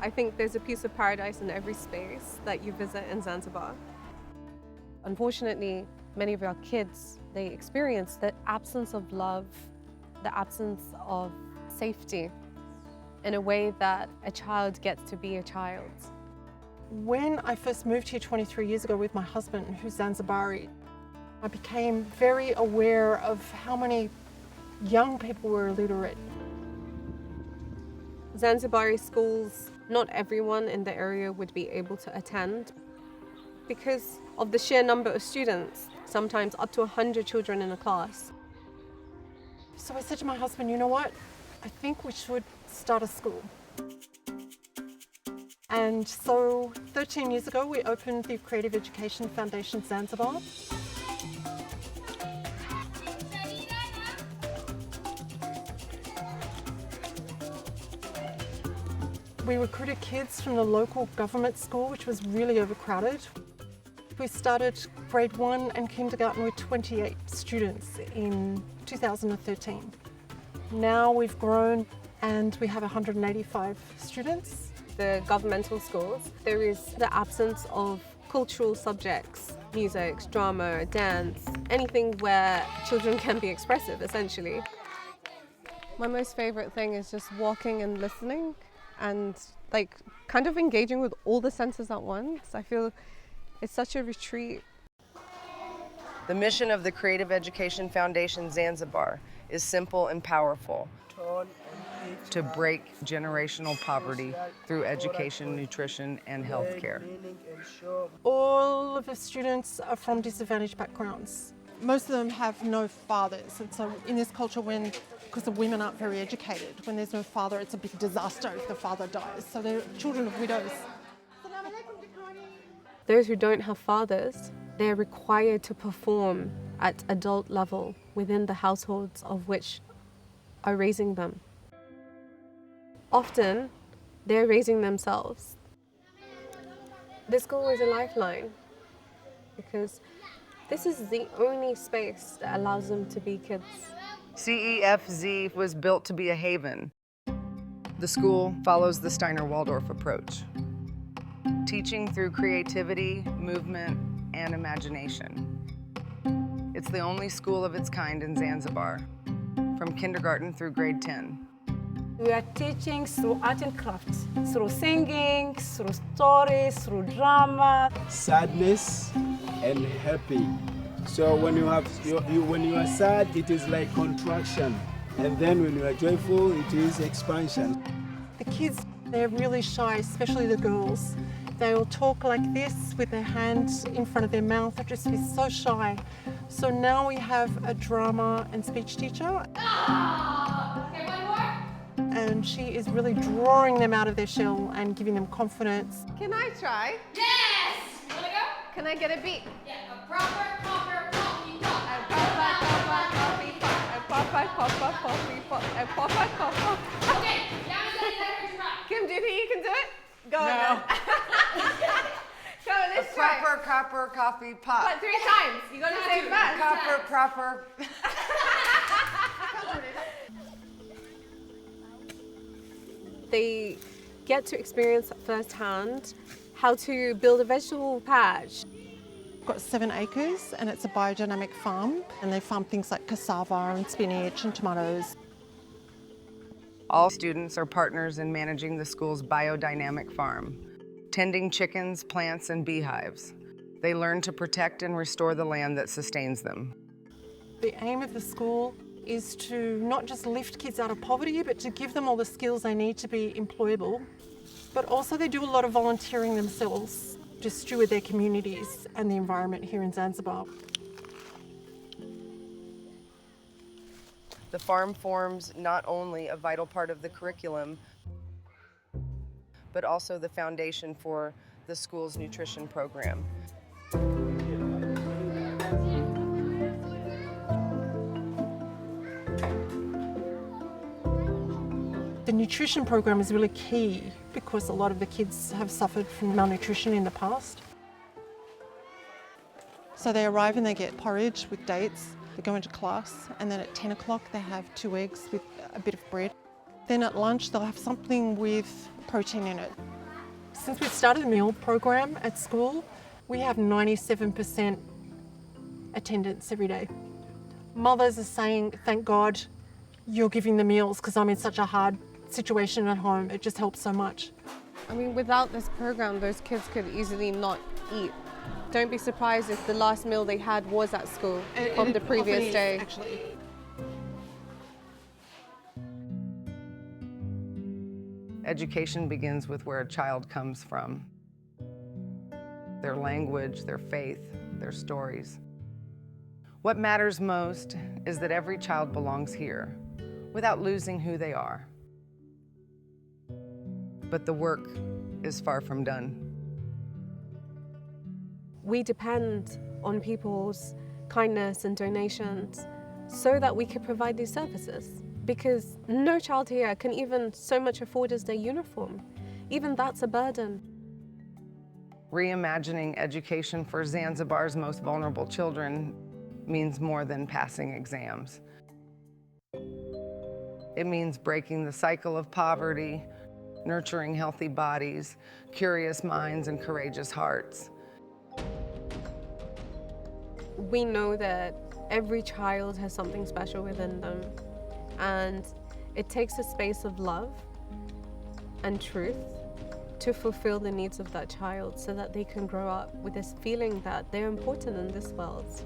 I think there's a piece of paradise in every space that you visit in Zanzibar. Unfortunately, many of our kids, they experience the absence of love, the absence of safety in a way that a child gets to be a child. When I first moved here 23 years ago with my husband, who's Zanzibari, I became very aware of how many young people were illiterate. Zanzibari schools, not everyone in the area would be able to attend because of the sheer number of students, sometimes up to 100 children in a class. So I said to my husband, you know what? I think we should start a school. And so 13 years ago, we opened the Creative Education Foundation Zanzibar. We recruited kids from the local government school, which was really overcrowded. We started grade 1 and kindergarten with 28 students in 2013. Now we've grown and we have 185 students. The governmental schools, there is the absence of cultural subjects, music, drama, dance, anything where children can be expressive, essentially. My most favorite thing is just walking and listening and kind of engaging with all the senses at once. I feel it's such a retreat. The mission of the Creative Education Foundation Zanzibar is simple and powerful: to break generational poverty through education, nutrition, and healthcare. All of the students are from disadvantaged backgrounds. Most of them have no fathers, and so in this culture, because the women aren't very educated, when there's no father, it's a big disaster if the father dies. So they're children of widows. Those who don't have fathers, they're required to perform at adult level within the households of which are raising them. Often, they're raising themselves. This school is a lifeline because this is the only space that allows them to be kids. CEFZ was built to be a haven. The school follows the Steiner Waldorf approach, teaching through creativity, movement, and imagination. It's the only school of its kind in Zanzibar, from kindergarten through grade 10. We are teaching through art and crafts, through singing, through stories, through drama. Sadness and happy. So when you are sad, it is like contraction, and then when you are joyful, it is expansion. The kids, they're really shy, especially the girls. They'll talk like this with their hands in front of their mouth. They'll just be so shy. So now we have a drama and speech teacher. And she is really drawing them out of their shell and giving them confidence. Can I try? Yes! You wanna go? Can I get a beat? Yeah, a proper coffee pot. A proper coffee pot. A proper coffee pot. A proper coffee. Okay, now I'm gonna let her try. Kim, do you think you can do it? Go on. No. Go on, let's try. Proper coffee pot. What, 3 times? You gotta say it fast. Proper. They get to experience firsthand how to build a vegetable patch. We've got 7 acres and it's a biodynamic farm, and they farm things like cassava and spinach and tomatoes. All students are partners in managing the school's biodynamic farm, tending chickens, plants, and beehives. They learn to protect and restore the land that sustains them. The aim of the school is to not just lift kids out of poverty, but to give them all the skills they need to be employable. But also they do a lot of volunteering themselves to steward their communities and the environment here in Zanzibar. The farm forms not only a vital part of the curriculum, but also the foundation for the school's nutrition program. The nutrition program is really key because a lot of the kids have suffered from malnutrition in the past. So they arrive and they get porridge with dates, they go into class, and then at 10 o'clock they have 2 eggs with a bit of bread. Then at lunch they'll have something with protein in it. Since we started the meal program at school, we have 97% attendance every day. Mothers are saying, thank God you're giving the meals because I'm in such a hard situation at home. It just helps so much. I mean, without this program, those kids could easily not eat. Don't be surprised if the last meal they had was at school from the previous day. Actually. Education begins with where a child comes from. Their language, their faith, their stories. What matters most is that every child belongs here without losing who they are. But the work is far from done. We depend on people's kindness and donations so that we can provide these services, because no child here can even so much afford as their uniform. Even that's a burden. Reimagining education for Zanzibar's most vulnerable children means more than passing exams. It means breaking the cycle of poverty, nurturing healthy bodies, curious minds, and courageous hearts. We know that every child has something special within them, and it takes a space of love and truth to fulfill the needs of that child so that they can grow up with this feeling that they're important in this world.